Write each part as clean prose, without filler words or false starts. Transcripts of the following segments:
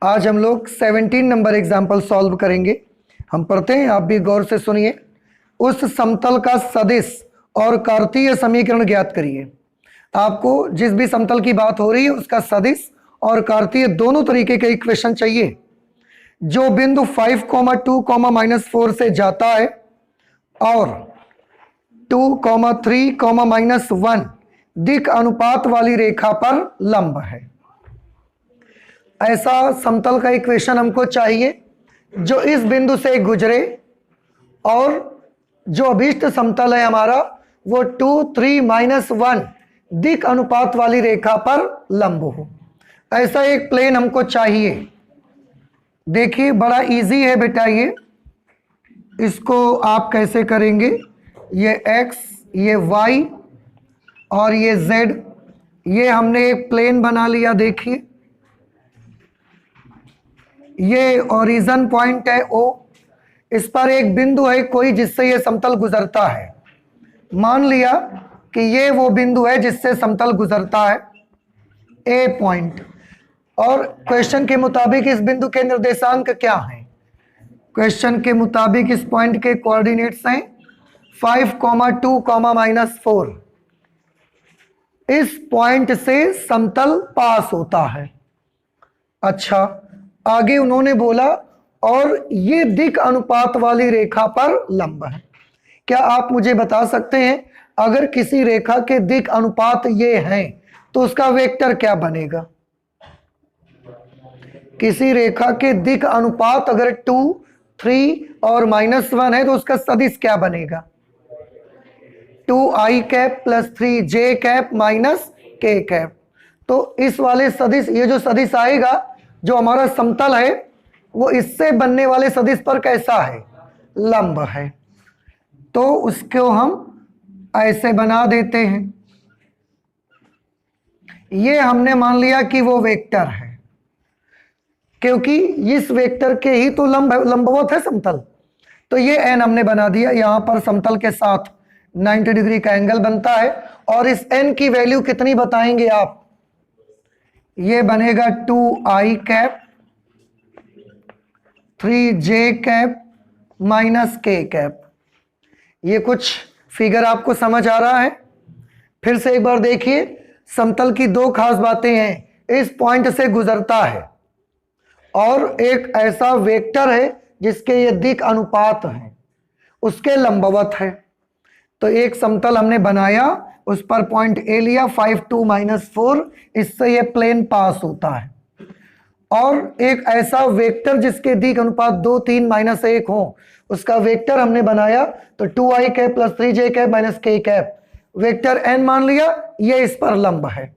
आज हम लोग 17 नंबर एग्जाम्पल सॉल्व करेंगे। हम पढ़ते हैं, आप भी गौर से सुनिए। उस समतल का सदिश और कार्तीय समीकरण ज्ञात करिए। आपको जिस भी समतल की बात हो रही है उसका सदिश और कार्तीय दोनों तरीके के इक्वेशन चाहिए। जो बिंदु 5, 2, -4 से जाता है और 2, 3, -1 दिक् अनुपात वाली रेखा पर लंब है, ऐसा समतल का इक्वेशन हमको चाहिए जो इस बिंदु से गुजरे और जो अभीष्ट समतल है हमारा वो 2, 3, -1 दिक् अनुपात वाली रेखा पर लंब हो। ऐसा एक प्लेन हमको चाहिए। देखिए बड़ा इजी है बेटा, इसको आप कैसे करेंगे। ये x, ये y और ये z, ये हमने एक प्लेन बना लिया। देखिए ये ओरिजिन पॉइंट है O, इस पर एक बिंदु है कोई जिससे ये समतल गुजरता है। मान लिया कि ये वो बिंदु है जिससे समतल गुजरता है, A पॉइंट। और क्वेश्चन के मुताबिक इस बिंदु के निर्देशांक क्या हैं? क्वेश्चन के मुताबिक इस पॉइंट के कोऑर्डिनेट्स हैं 5, 2, -4। इस पॉइंट से समतल पास होता है। अच्छा, आगे उन्होंने बोला और ये दिक् अनुपात वाली रेखा पर लंब है। क्या आप मुझे बता सकते हैं अगर किसी रेखा के दिक् अनुपात ये हैं तो उसका वेक्टर क्या बनेगा? किसी रेखा के दिक् अनुपात अगर 2, 3 और -1 है तो उसका सदिश क्या बनेगा? 2i cap plus 3j cap minus k cap. तो इस वाले सदिश, ये जो सदिश आएगा जो हमारा समतल है वो इससे बनने वाले सदिश पर कैसा है? लंब है। तो उसको हम ऐसे बना देते हैं। ये हमने मान लिया कि वो वेक्टर है क्योंकि इस वेक्टर के ही तो लंबवत है समतल। तो ये n हमने बना दिया। यहां पर समतल के साथ 90 डिग्री का एंगल बनता है और इस n की वैल्यू कितनी बताएंगे आप? ये बनेगा 2i cap 3j cap minus k cap. ये कुछ फिगर आपको समझ आ रहा है? फिर से एक बार देखिए, समतल की दो खास बातें हैं। इस पॉइंट से गुजरता है और एक ऐसा वेक्टर है जिसके ये दिक् अनुपात हैं, उसके लंबवत है। तो एक समतल हमने बनाया, उस पर पॉइंट ए लिया 5, 2, -4, इससे ये प्लेन पास होता है। और एक ऐसा वेक्टर जिसके दिक् अनुपात 2, 3, -1 हो, उसका वेक्टर हमने बनाया। तो 2i cap plus 3j cap minus k cap, vector n मान लिया, ये इस पर लंब है।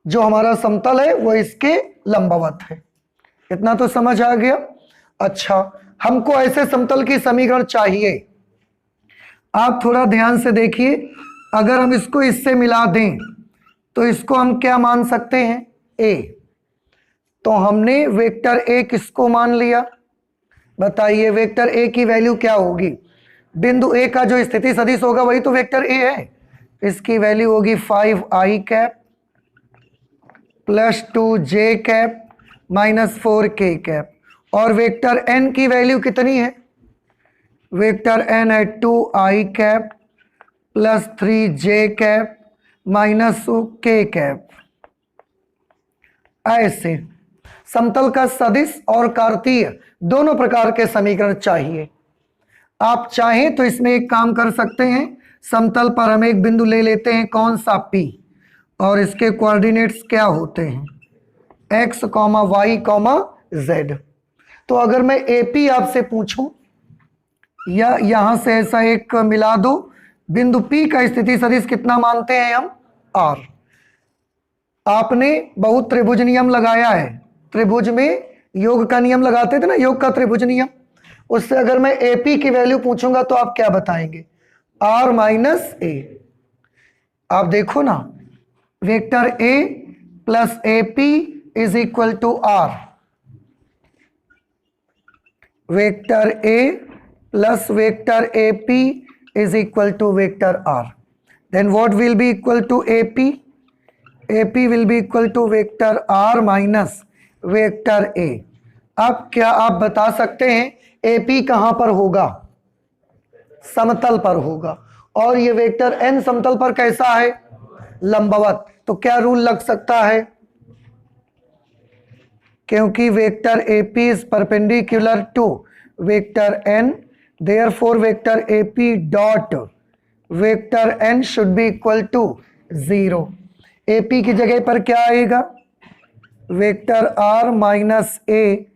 जो हमारा समतल है वो इसके लंबवत है। इतना तो समझ आ गया। अच्छा, हमको ऐसे समतल की समीकरण चाहिए। आप थोड़ा ध्यान से देखिए, अगर हम इसको इससे मिला दें तो इसको हम क्या मान सकते हैं? A। तो हमने वेक्टर A किसको मान लिया? बताइए वेक्टर A की वैल्यू क्या होगी? बिंदु A का जो स्थिति सदिश होगा वही तो वेक्टर A है। इसकी वैल्यू होगी 5i cap plus 2j cap minus 4k cap. और वेक्टर n की वैल्यू कितनी है? वेक्टर n है 2i cap plus 3j cap minus k cap. ऐसे समतल का सदिश और कार्तीय दोनों प्रकार के समीकरण चाहिए। आप चाहें तो इसमें एक काम कर सकते हैं, समतल पर हम एक बिंदु ले लेते हैं, कौन सा? P, और इसके कोऑर्डिनेट्स क्या होते हैं? x, y, z। तो अगर मैं AP आपसे पूछूं या यहां से ऐसा एक मिला दो, बिंदु P का स्थिति सदिश कितना मानते हैं हम? R। आपने बहुत त्रिभुज नियम लगाया है, त्रिभुज में योग का नियम लगाते थे ना, योग का त्रिभुज नियम। उससे अगर मैं AP की वैल्यू पूछूंगा तो आप क्या बताएंगे? R minus A। आप देखो ना, vector A plus AP is equal to R। Vector A plus vector AP is equal to vector R। Then what will be equal to AP? AP will be equal to vector R minus vector A. अब क्या आप बता सकते हैं AP कहां पर होगा? समतल पर होगा। और ये वेक्टर एन समतल पर कैसा है? लंबवत। तो क्या रूल लग सकता है? क्योंकि vector AP is perpendicular to vector N, therefore vector AP dot vector N should be equal to 0। AP की जगह पर क्या आएगा? Vector R minus A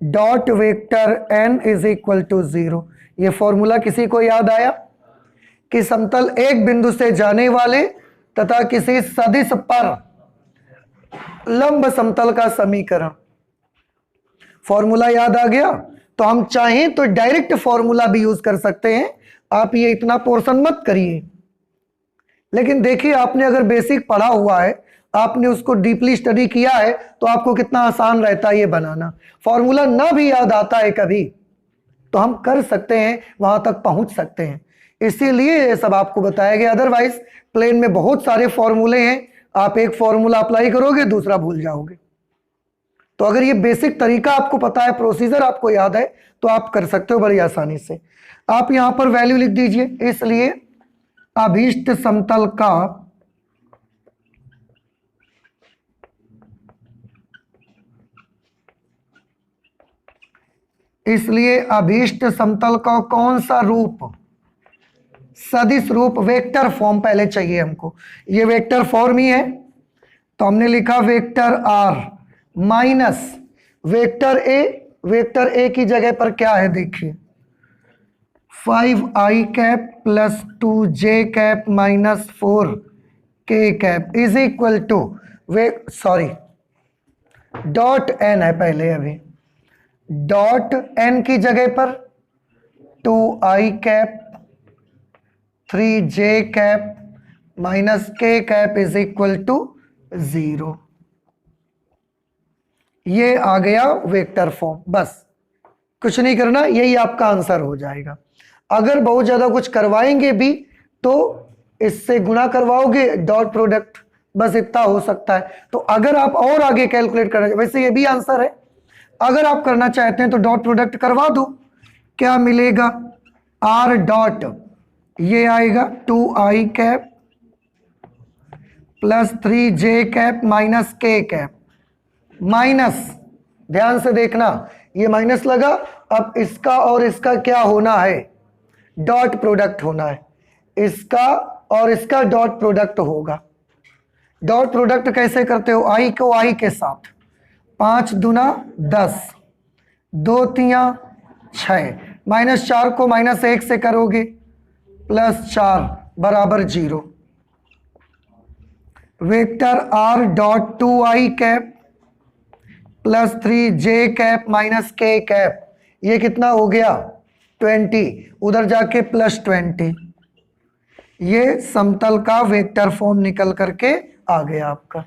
dot vector N is equal to 0। ये फॉर्मूला किसी को याद आया? कि समतल एक बिंदु से जाने वाले तथा किसी सदिश पर लंब समतल का समीकरण। फॉर्मूला याद आ गया? तो हम चाहें तो डायरेक्ट फॉर्मूला भी यूज कर सकते हैं। आप ये इतना पोर्शन मत करिए, लेकिन देखिए आपने अगर बेसिक पढ़ा हुआ है, आपने उसको डीपली स्टडी किया है, तो आपको कितना आसान रहता है ये बनाना। फॉर्मूला ना भी याद आता है कभी तो हम कर सकते हैं, वहां तक पहुंच सकते हैं, इसीलिए ये सब आपको बताया गया। अदरवाइज प्लेन में बहुत सारे फॉर्मूले हैं, आप एक फॉर्मूला अप्लाई करोगे दूसरा भूल जाओगे। तो अगर ये बेसिक तरीका आपको पता है, प्रोसीजर आपको याद है, तो आप कर सकते हो बड़ी आसानी से। आप यहां पर वैल्यू लिख दीजिए। इसलिए अभीष्ट समतल का कौन सा रूप? सदिश रूप। वेक्टर फॉर्म पहले चाहिए हमको, ये वेक्टर फॉर्म ही है, तो हमने लिखा vector R minus vector A. Vector A की जगह पर क्या है देखिए, 5i cap plus 2j cap minus 4k cap is equal to dot N है पहले, अभी डॉट एन की जगह पर 2i cap 3j cap minus k cap is equal to 0। ये आ गया वेक्टर फॉर्म। बस कुछ नहीं करना, यही आपका आंसर हो जाएगा। अगर बहुत ज्यादा कुछ करवाएंगे भी तो इससे गुणा करवाओगे डॉट प्रोडक्ट, बस इतना हो सकता है। तो अगर आप और आगे कैलकुलेट करना, वैसे ये भी आंसर है, अगर आप करना चाहते हैं तो डॉट प्रोडक्ट करवा दो। क्या मिलेगा? आर डॉट ये आएगा 2i cap plus 3j cap minus k cap, minus, ध्यान से देखना, ये माइनस लगा। अब इसका और इसका क्या होना है? डॉट प्रोडक्ट होना है। इसका और इसका डॉट प्रोडक्ट होगा। डॉट प्रोडक्ट कैसे करते हो? आई को आई के साथ, 5 दूना 10, 2 तिया 6, माइनस 4 को माइनस 1 से करोगे, प्लस 4 बराबर 0। Vector are dot 2i cap plus 3j cap minus k cap, ये कितना हो गया? 20, उधर जाके प्लस 20। ये समतल का वेक्टर फॉर्म निकल करके आ गया आपका।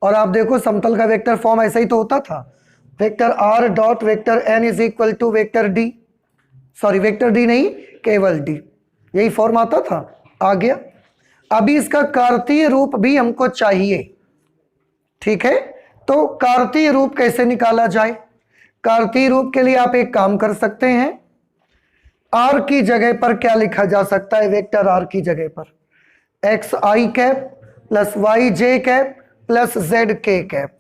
और आप देखो समतल का वेक्टर फॉर्म ऐसा ही तो होता था, vector are dot vector N is equal to vector D, sorry vector D नहीं, केवल डी, यही फॉर्म आता था। आ गया। अभी इसका कार्तीय रूप भी हमको चाहिए, ठीक है? तो कार्तीय रूप कैसे निकाला जाए? कार्तीय रूप के लिए आप एक काम कर सकते हैं, आर की जगह पर क्या लिखा जा सकता है? वेक्टर आर की जगह पर xi cap plus yj cap plus zk cap.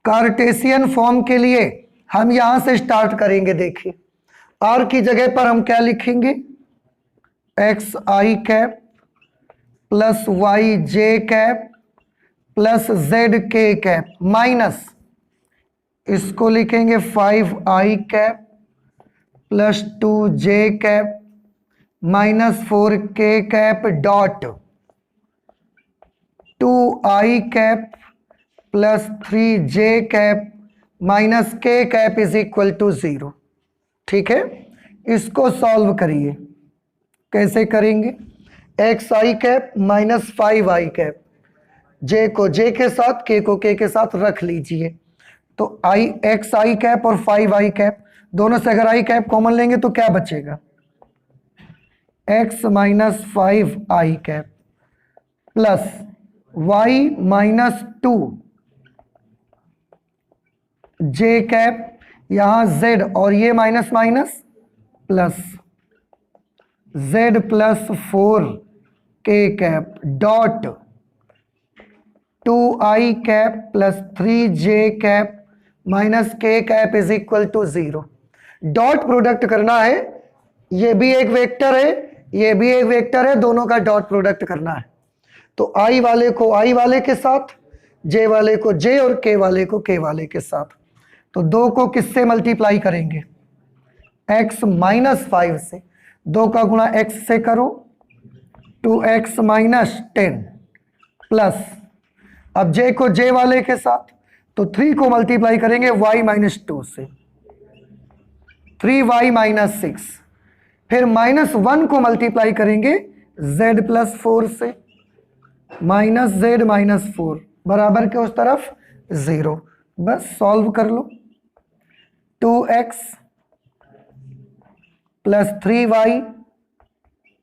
Cartesian form के लिए हम यहां से स्टार्ट करेंगे। देखिए आर की जगह पर हम क्या लिखेंगे? xi cap plus yj cap plus zk cap minus, इसको लिखेंगे 5i cap plus 2j cap minus 4k cap dot 2i cap plus 3j cap minus k cap is equal to 0। ठीक है, इसको सॉल्व करिए। कैसे करेंगे? xi cap minus 5i cap, j को j के साथ, k को k के साथ रख लीजिए। तो xi कैप और 5i कैप दोनों से अगर i कैप कॉमन लेंगे तो क्या बचेगा? x minus 5i cap plus Y minus 2 J cap, यहां z और ये minus minus plus z plus 4 K cap dot 2i cap plus 3j cap minus k cap is equal to 0। Dot product करना है, ये भी एक vector है, ये भी एक वेक्टर है, दोनों का डॉट प्रोडक्ट करना है। तो i वाले को i वाले के साथ, j वाले को j और k वाले को k वाले के साथ। तो 2 को किससे मल्टीप्लाई करेंगे? x माइनस 5 से। 2 का गुणा x से करो 2x माइनस 10 प्लस, अब j को j वाले के साथ, तो 3 को मल्टीप्लाई करेंगे y माइनस 2 से 3y माइनस 6, फिर माइनस 1 को मल्टीप्लाई करेंगे z प्लस 4 से माइनस z माइनस 4 बराबर के उस तरफ 0। बस सॉल्व कर लो। 2x plus 3y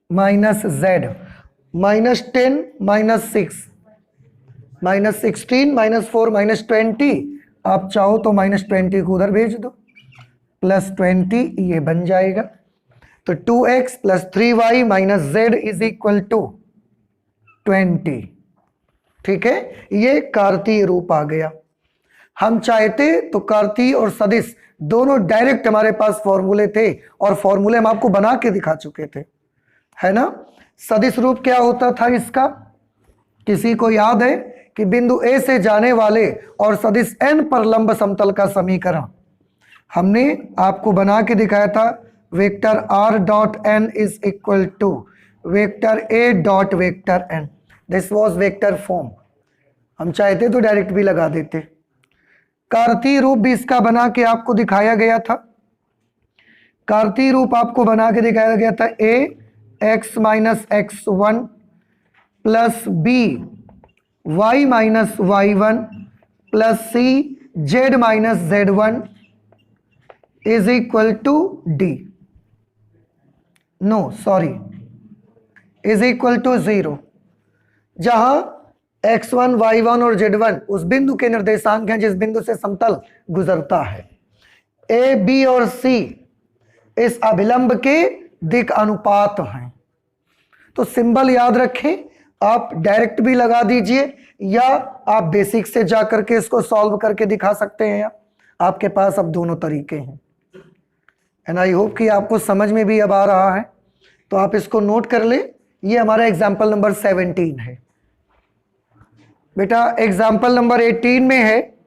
minus z minus 10 minus 6 minus 16 minus 4 minus 20, आप चाहो तो माइनस 20 को उधर भेज दो, प्लस 20 ये बन जाएगा। तो 2x plus 3y minus z is equal to 20। ठीक है, ये कार्तीय रूप आ गया। हम चाहते तो कार्तीय और सदिश दोनों डायरेक्ट हमारे पास फॉर्मूले थे, और फॉर्मूले हम आपको बना के दिखा चुके थे, है ना। सदिश रूप क्या होता था इसका? किसी को याद है कि बिंदु A से जाने वाले और सदिश n पर लंब समतल का समीकरण हमने आपको बना के दिखाया था। Vector r dot n is equal to vector a dot vector n। This was vector form. हम चाहते तो डायरेक्ट भी लगा देते। कार्तीय रूप भी इसका बना के आपको दिखाया गया था। कार्तीय रूप आपको बना के दिखाया गया था a x minus x1 plus b y minus y1 plus c z minus z1 is equal to d, no sorry, is equal to 0, जहां x1 y1 और z1 उस बिंदु के निर्देशांक हैं जिस बिंदु से समतल गुजरता है। a b और c इस अभिलंब के दिक् अनुपात हैं। तो सिंबल याद रखें, आप डायरेक्ट भी लगा दीजिए या आप बेसिक से जाकर के इसको सॉल्व करके दिखा सकते हैं। आपके पास अब दोनों तरीके हैं, एंड आई होप कि आपको समझ में भी अब आ रहा है। तो आप इसको नोट कर ले। ये हमारा एग्जाम्पल नंबर 17 है। बेटा एग्जाम्पल नंबर 18 में है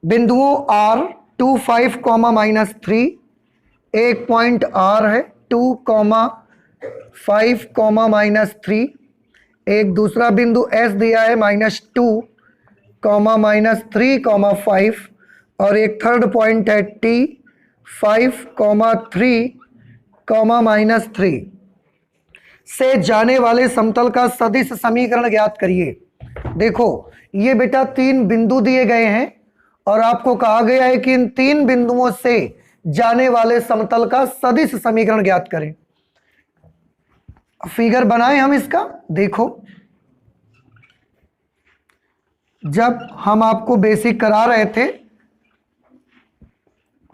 बिंदुओं r 2 5 माइनस 3, एक पॉइंट r है 2 5 माइनस 3, एक दूसरा बिंदु s दिया है -2 माइनस 3 5, और एक थर्ड पॉइंट है t 5 3 माइनस 3 से जाने वाले समतल का सदिश समीकरण ज्ञात करिए। देखो ये बेटा 3 बिंदु दिए गए हैं और आपको कहा गया है कि इन 3 बिंदुओं से जाने वाले समतल का सदिश समीकरण ज्ञात करें। फिगर बनाएं हम इसका। देखो जब हम आपको बेसिक करा रहे थे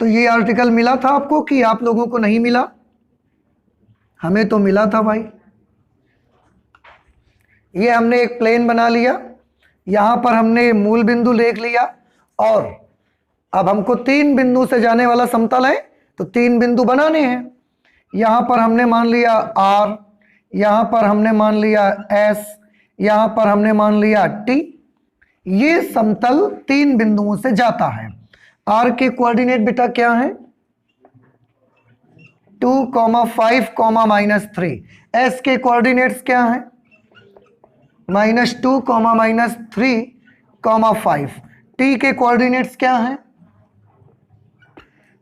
तो ये आर्टिकल मिला था आपको कि आप लोगों को नहीं मिला? हमें तो मिला था भाई। ये हमने एक प्लेन बना लिया, यहां पर हमने मूल बिंदु देख लिया, और अब हमको 3 बिंदु से जाने वाला समतल है तो 3 बिंदु बनाने हैं। यहां पर हमने मान लिया r, यहां पर हमने मान लिया s, यहां पर हमने मान लिया t। ये समतल 3 बिंदुओं से जाता है। r के कोऑर्डिनेट बेटा क्या है? 2 5 माइनस 3। s के कोऑर्डिनेट्स क्या है? -2 माइनस 3 5। t के कोऑर्डिनेट्स क्या हैं?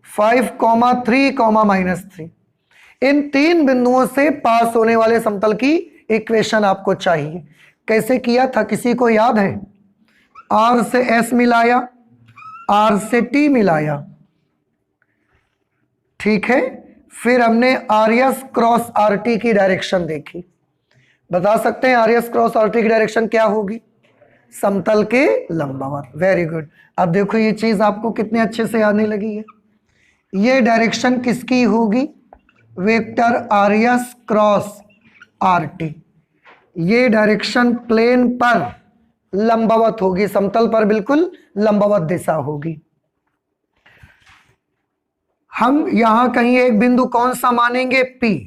5 3 माइनस 3। इन 3 बिंदुओं से पास होने वाले समतल की इक्वेशन आपको चाहिए। कैसे किया था किसी को याद है? r से s मिलाया, r से t मिलाया, ठीक है। फिर हमने are S cross R T की डायरेक्शन देखी। बता सकते हैं are S cross R T की डायरेक्शन क्या होगी? समतल के लंबवत। Very good. अब देखो ये चीज आपको कितने अच्छे से आने लगी है। ये डायरेक्शन किसकी होगी? Vector are S cross R T. ये डायरेक्शन प्लेन पर लंबवत होगी, समतल पर बिल्कुल लंबवत दिशा होगी। हम यहां कहीं एक बिंदु कौन सा मानेंगे? P।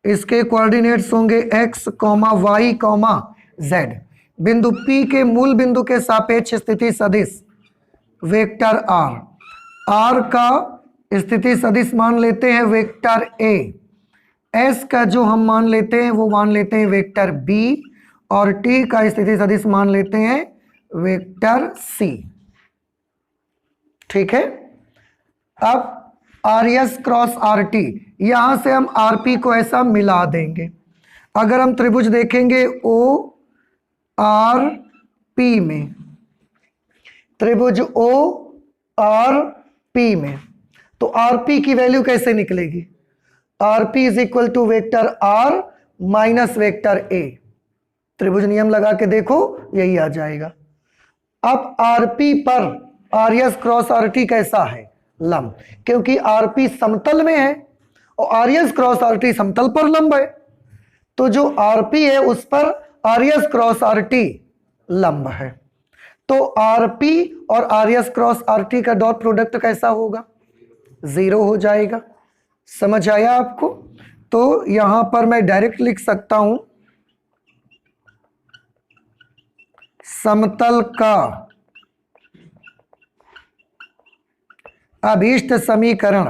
इसके कोऑर्डिनेट्स होंगे x, y, z। बिंदु P के मूल बिंदु के सापेक्ष स्थिति सदिश वेक्टर r का स्थिति सदिश मान लेते हैं वेक्टर a। s का जो हम मान लेते हैं वो मान लेते हैं वेक्टर b, और t का स्थिति सदिश मान लेते हैं वेक्टर c। ठीक है। अब are S cross R T, यहां से हम आर पी को ऐसा मिला देंगे। अगर हम त्रिभुज देखेंगे ओ आर पी में, त्रिभुज ओ आर पी में, तो आर पी की वैल्यू कैसे निकलेगी? R P is equal to vector R minus vector A. त्रिभुज नियम लगा के देखो, यही आ जाएगा। अब आर पी पर R S cross R T कैसा है? लंब, क्योंकि आरपी समतल में है और R S cross R T समतल पर लंब है, तो जो आरपी है उस पर R S cross R T लंब है। तो आरपी और R S cross R T का डॉट प्रोडक्ट कैसा होगा? 0 हो जाएगा। समझ आया आपको? तो यहां पर मैं डायरेक्ट लिख सकता हूं समतल का अभीष्ट समीकरण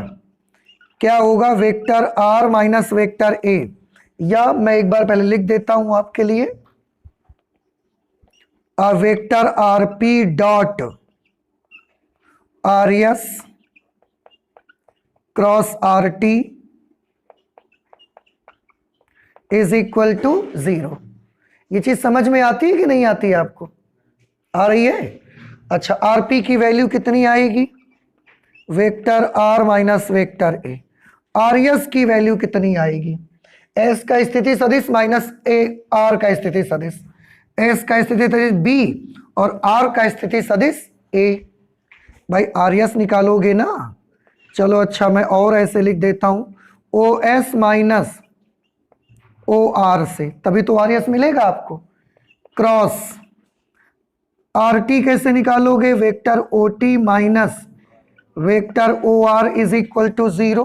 क्या होगा? Vector R minus vector A. या मैं एक बार पहले लिख देता हूं आपके लिए, vector R P dot R S cross R T is equal to 0। ये चीज समझ में आती है कि नहीं आती है आपको? आ रही है? अच्छा, आर पी की वैल्यू कितनी आएगी? Vector R minus vector A. R S की वैल्यू कितनी आएगी? एस का स्थिति सदिश माइनस ए आर का स्थिति सदिश, एस का स्थिति सदिश बी और आर का स्थिति सदिश ए। भाई आर एस निकालोगे ना? चलो अच्छा, मैं और ऐसे लिख देता हूं, O S minus O R से, तभी तो आर एस मिलेगा आपको। क्रॉस आर टी कैसे निकालोगे? Vector O T minus vector O R is equal to 0।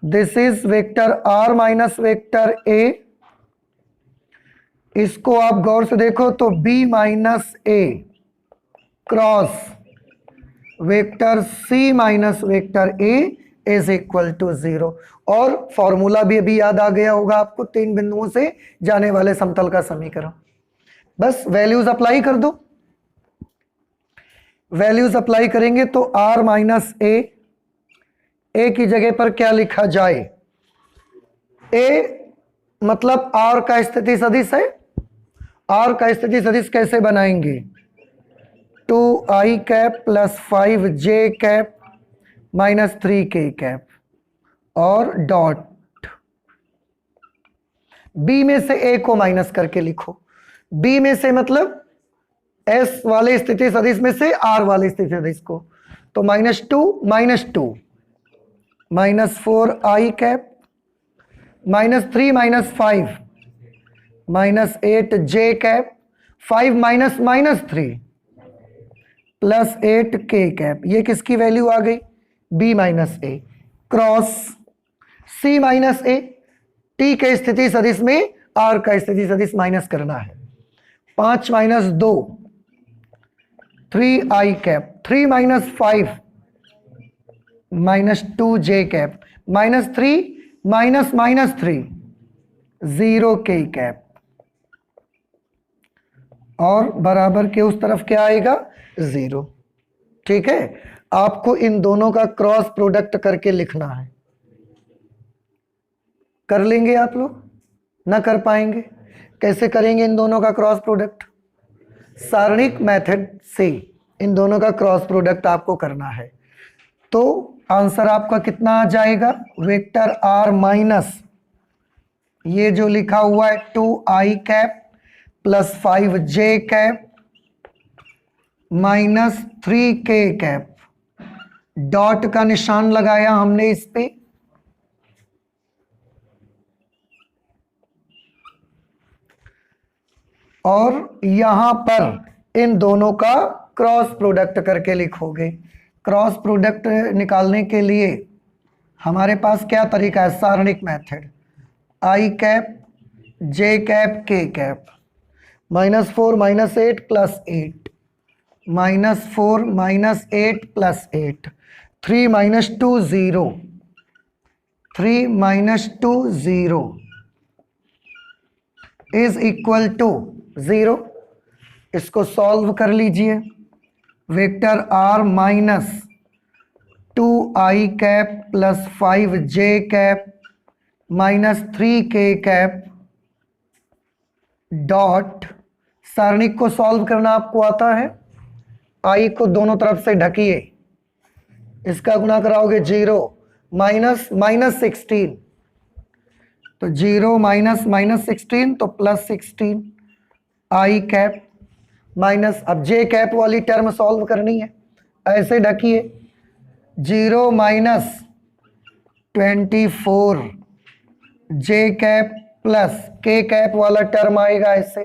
This is vector R minus vector A. इसको आप गौर से देखो तो B minus A cross vector C minus vector A is equal to 0। और formula भी अभी याद आ गया होगा आपको, 3 बिंदुओं से जाने वाले समतल का समीकरण। बस वैल्यूज अप्लाई कर दो। वैल्यूज अप्लाई करेंगे तो r माइनस ए की जगह पर क्या लिखा जाए? a मतलब r का स्थिति सदिश है। r का स्थिति सदिश कैसे बनाएंगे? 2i cap plus 5j cap minus 3k cap और डॉट b में से a को माइनस करके लिखो। b में से मतलब S वाले स्थिति सदिश में से R वाले स्थिति सदिश को, तो -2 -2 -4i cap -3 -5 -8j cap 5 -3 plus 8k cap. ये किसकी वैल्यू आ गई? b minus A cross c minus A. t के स्थिति सदिश में r का स्थिति सदिश माइनस करना है। 5 -2 3i cap 3 -5 -2j cap -3 -3 0k cap और बराबर के उस तरफ क्या आएगा? 0। ठीक है, आपको इन दोनों का क्रॉस प्रोडक्ट करके लिखना है। कर लेंगे आप लोग? ना कर पाएंगे? कैसे करेंगे इन दोनों का क्रॉस प्रोडक्ट? सारणिक मेथड से इन दोनों का क्रॉस प्रोडक्ट आपको करना है। तो आंसर आपका कितना आ जाएगा? वेक्टर आर माइनस ये जो लिखा हुआ है 2i cap plus 5j cap minus 3k cap, dot का निशान लगाया हमने इस पे, और यहां पर इन दोनों का क्रॉस प्रोडक्ट करके लिखोगे। क्रॉस प्रोडक्ट निकालने के लिए हमारे पास क्या तरीका है, सारणिक मेथड, आई कैप जे कैप के कैप, -4 - 8 + 8, -4 - 8 + 8, 3 - 2 0, 3 - 2 0 इज इक्वल टू 0। इसको सॉल्व कर लीजिए। Vector r minus 2i cap plus 5j cap minus 3k cap dot, सारणिक को सॉल्व करना आपको आता है, i को दोनों तरफ से ढकिए, इसका गुणा कराओगे 0 -16, तो 0 -16 तो +16 i कैप माइनस, अब j कैप वाली टर्म सॉल्व करनी है, ऐसे ढकिए 0 -24 j cap plus k cap वाला टर्म आएगा ऐसे,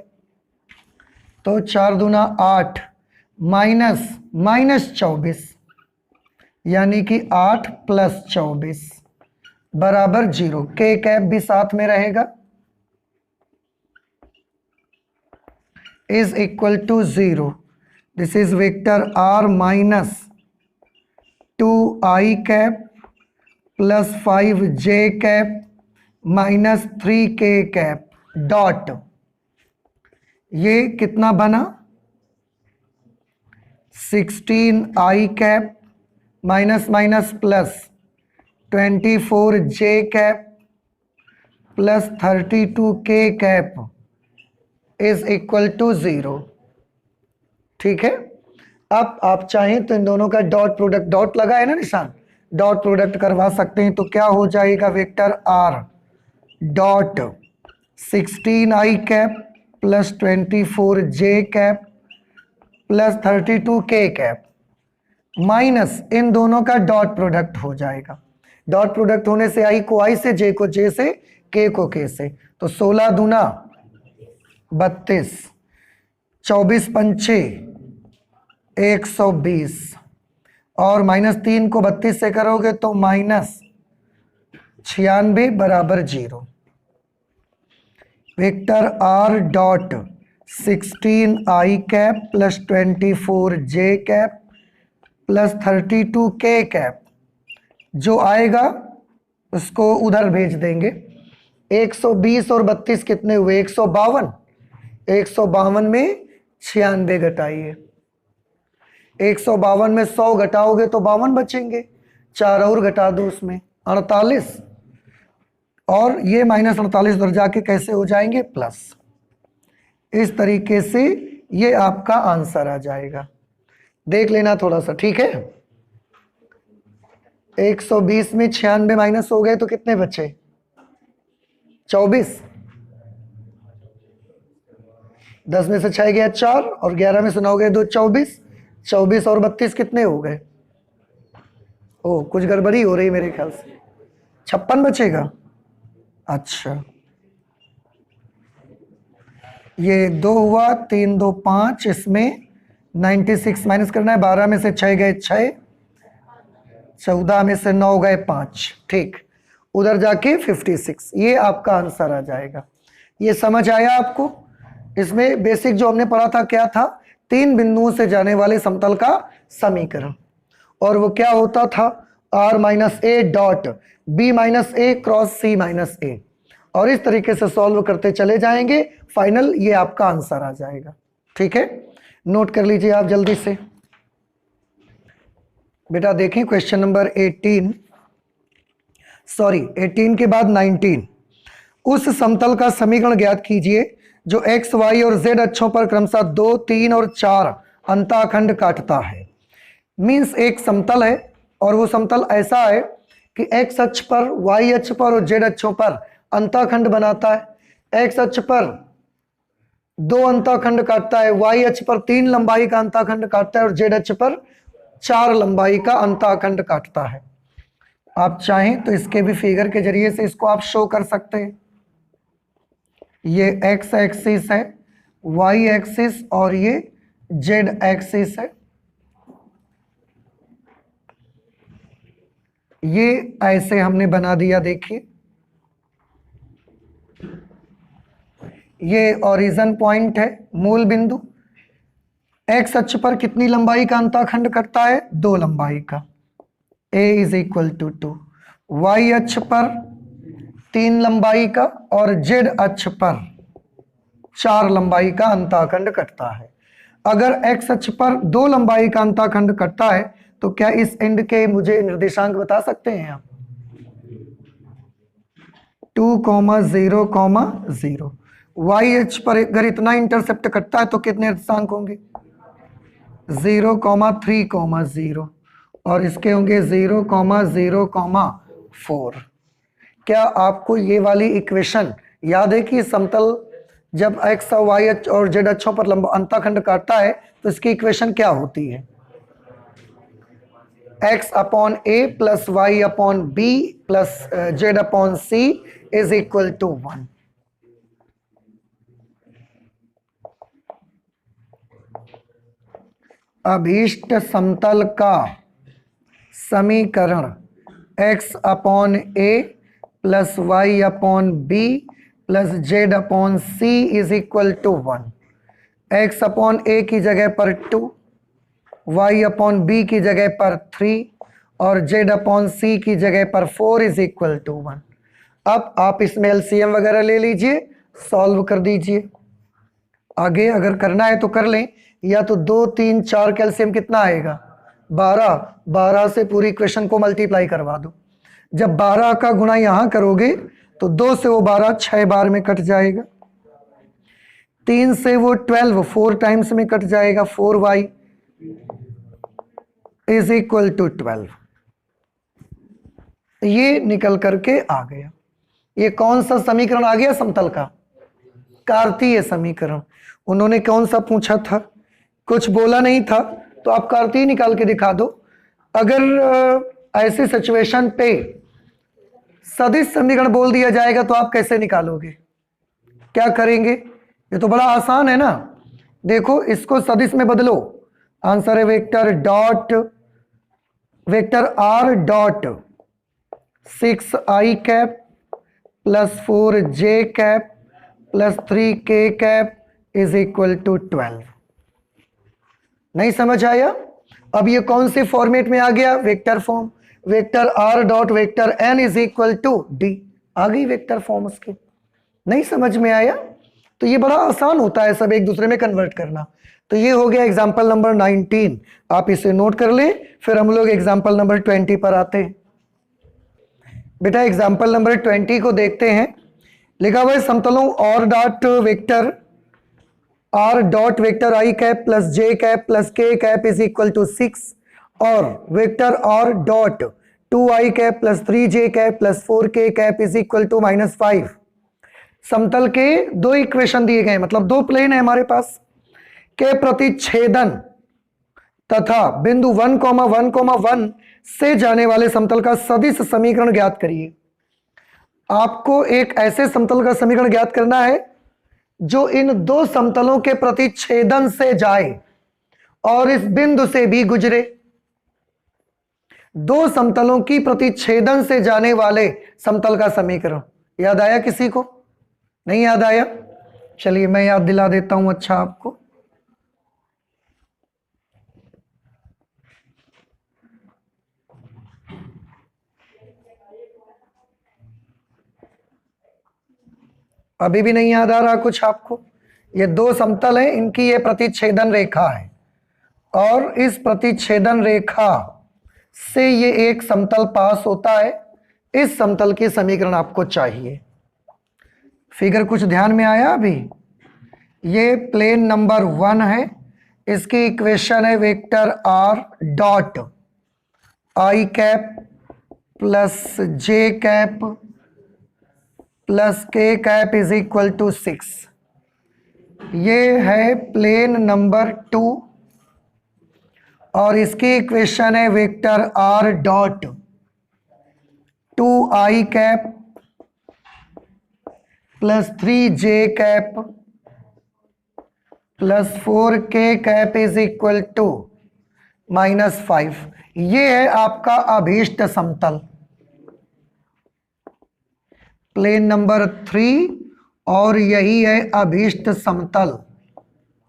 तो 4 दूना 8 माइनस 24, यानी कि 8 + 24 बराबर 0। k कैप भी साथ में रहेगा, is equal to 0। This is vector r minus 2i cap plus 5j cap minus 3k cap dot, ये कितना बना 16i cap minus minus plus 24j cap plus 32k cap is equal to 0। ठीक है, अब आप चाहें तो इन दोनों का डॉट प्रोडक्ट, डॉट लगा है ना निशान, डॉट प्रोडक्ट करवा सकते हैं। तो क्या हो जाएगा, vector r dot 16i cap plus 24j cap plus 32k cap minus इन दोनों का डॉट प्रोडक्ट हो जाएगा। डॉट प्रोडक्ट होने से i को i से, j को j से, k को k से, तो 16 दूना 32, 24 पंचे 120, और -3 को 32 से करोगे तो -96 बराबर 0। Vector r dot 16i cap plus 24j cap plus 32k cap, जो आएगा उसको उधर भेज देंगे। 120 और 32 कितने हुए, 152, 152 में 96 घटाइए, 152 में 100 घटाओगे तो 52 बचेंगे, 4 और घटा दो उसमें 48, और ये -48 उधर जाके कैसे हो जाएंगे प्लस। इस तरीके से ये आपका आंसर आ जाएगा, देख लेना थोड़ा सा, ठीक है। 120 में 96 माइनस हो गए तो कितने बचे, 24, 10 में से 6 गया 4, और 11 में से 9 गए 2, 24, 24 और 32 कितने हो गए, ओ कुछ गड़बड़ी हो रही मेरे ख्याल से, 56 बचेगा। अच्छा, ये 2 हुआ, 3 2 5, इसमें 96 माइनस करना है, 12 में से 6 गए 6, 14 में से 9 गए 5, ठीक, उधर जाके 56, ये आपका आंसर आ जाएगा। ये समझ आया आपको। इसमें बेसिक जो हमने पढ़ा था क्या था, 3 बिंदुओं से जाने वाले समतल का समीकरण, और वो क्या होता था, r - a dot b - a cross c - a, और इस तरीके से सॉल्व करते चले जाएंगे, फाइनल ये आपका आंसर आ जाएगा। ठीक है, नोट कर लीजिए आप जल्दी से। बेटा देखें क्वेश्चन नंबर 18 के बाद 19, उस समतल का समीकरण ज्ञात कीजिए जो x, y और z अक्षों पर क्रमशः 2, 3 और 4 अंताखंड काटता है। मीन्स एक समतल है और वो समतल ऐसा है कि x अक्ष पर, y अक्ष पर और z अक्षों पर अंताखंड बनाता है। एक्स अक्ष पर 2 अंताखंड काटता है, वाई अक्ष पर 3 लंबाई का अंताखंड काटता है और जेड अक्ष पर 4 लंबाई का अंताखंड काटता है। आप चाहें तो इसके भी फिगर के जरिए से इसको आप शो कर सकते हैं। ये एक्स एक्सिस है, वाई एक्सिस और ये जेड एक्सिस है। ये ऐसे हमने बना दिया। देखिए ये ओरिजिन पॉइंट है, मूल बिंदु। एक्स अक्ष पर कितनी लंबाई का अंताखंड करता है? 2 लंबाई का, a is equal to 2। Y अक्ष पर 3 लंबाई का और जेड अक्ष पर 4 लंबाई का अंताखंड कटता है। अगर एक्स अक्ष पर 2 लंबाई का अंताखंड कटता है तो क्या इस एंड के मुझे निर्देशांक बता सकते हैं आप? 2, 0, 0। वाई अक्ष पर अगर इतना इंटरसेप्ट कटता है तो कितने निर्देशांक होंगे? 0, 3, 0 और इसके होंगे 0, 0, 4। क्या आपको ये वाली इक्वेशन याद है कि समतल जब एक्स और वाई अक्ष और जेड अक्षों पर लंबा अंताखंड काटता है तो इसकी इक्वेशन क्या होती है? x upon a plus Y upon b plus Z upon c is equal to 1। अभीष्ट समतल का समीकरण x upon a plus Y upon b plus Z upon c is equal to 1। x upon a की जगह पर 2, y upon b की जगह पर 3 और z अपॉन c की जगह पर 4 इज इक्वल टू 1। अब आप इसमें एलसीएम वगैरह ले लीजिए, सॉल्व कर दीजिए। आगे अगर करना है तो कर लें, या तो 2, 3, 4 का एलसीएम कितना आएगा? 12। 12 से पूरी इक्वेशन को मल्टीप्लाई करवा दो। जब 12 का गुणा यहां करोगे तो 2 से वो 12 6 बार में कट जाएगा, 3 से वो 12 4 टाइम्स में कट जाएगा। 4y is equal to 12। ये निकल करके आ गया। ये कौन सा समीकरण आ गया समतल का? कार्तीय समीकरण। उन्होंने कौन सा पूछा था? कुछ बोला नहीं था तो आप कार्तीय निकाल के दिखा दो। अगर ऐसी सिचुएशन पे सदिश समीकरण बोल दिया जाएगा तो आप कैसे निकालोगे? क्या करेंगे? ये तो बड़ा आसान है ना। देखो इसको सदिश में बदलो। आंसर है vector are dot 6i cap plus 4j cap plus 3k cap is equal to 12। नहीं समझ आया? अब ये कौन से फॉर्मेट में आ गया? Vector form. Vector are dot vector N is equal to d. आ गई वेक्टर फॉर्म उसकी। नहीं समझ में आया? तो ये बड़ा आसान होता है सब एक दूसरे में कन्वर्ट करना। तो ये हो गया एग्जाम्पल नंबर 19। आप इसे नोट कर ले, फिर हम लोग एग्जाम्पल नंबर 20 पर आते हैं। बेटा एग्जाम्पल नंबर 20 को देखते हैं। लिखा हुआ है समतलों और dot vector are dot vector i cap plus j cap plus k cap is equal to 6 और vector are dot 2i cap plus 3j cap plus 4k cap is equal to -5। समतल के 2 इक्वेशन दिए गए, मतलब 2 plane है हमारे पास, के प्रतिच्छेदन तथा बिंदु 1,1,1 से जाने वाले समतल का सदिश समीकरण ज्ञात करिए। आपको एक ऐसे समतल का समीकरण ज्ञात करना है जो इन 2 समतलों के प्रतिच्छेदन से जाए और इस बिंदु से भी गुजरे। 2 समतलों की प्रतिच्छेदन से जाने वाले समतल का समीकरण। याद आया किसी को? नहीं याद आया? चलिए मैं याद दिला देता हूं अच्छा आपको। अभी भी नहीं याद आ रहा कुछ आपको? ये 2 समतल हैं, इनकी ये प्रतिच्छेदन रेखा है और इस प्रतिच्छेदन रेखा से ये एक समतल पास होता है। इस समतल की समीकरण आपको चाहिए। फिगर कुछ ध्यान में आया? अभी ये प्लेन नंबर 1 है, इसकी इक्वेशन है vector R dot I cap plus j cap plus k cap is equal to 6। ये है प्लेन नंबर 2 और इसकी इक्वेशन है vector are dot 2i cap plus 3j cap plus 4k cap is equal to -5। ये है आपका अभीष्ट समतल, प्लेन नंबर 3, और यही है अभीष्ट समतल।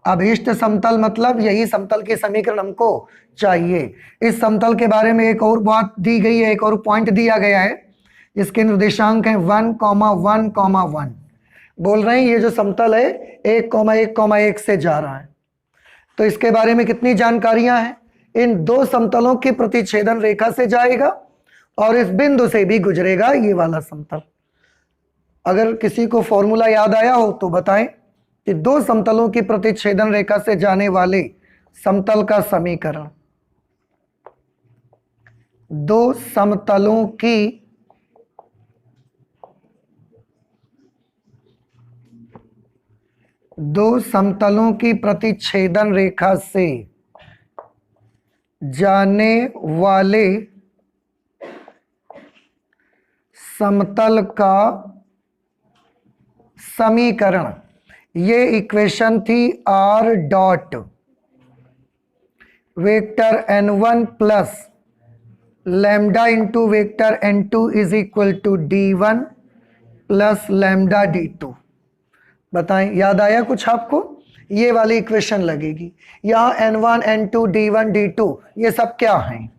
अभीष्ट समतल मतलब यही समतल के समीकरण हमको चाहिए। इस समतल के बारे में एक और बात दी गई है, एक और पॉइंट दिया गया है जिसके निर्देशांक हैं 1,1,1। बोल रहे हैं ये जो समतल है 1,1,1 से जा रहा है। तो इसके बारे में कितनी जानकारियां हैं? इन दो समतलों की प्रतिच्छेदन रेखा से जाएगा और इस बिंदु से भी गुजरेगा ये वाला समतल। अगर किसी को फॉर्मूला याद आया हो तो बताएं कि दो समतलों की प्रतिच्छेदन रेखा से जाने वाले समतल का समीकरण, दो समतलों की प्रतिच्छेदन रेखा से जाने वाले समतल का समीकरण, ये इक्वेशन थी r dot vector n1 plus lambda into vector n2 is equal to d1 plus lambda d2। बताएं, याद आया कुछ आपको? ये वाली इक्वेशन लगेगी। यहाँ n1 n2 d1 d2 ये सब क्या हैं?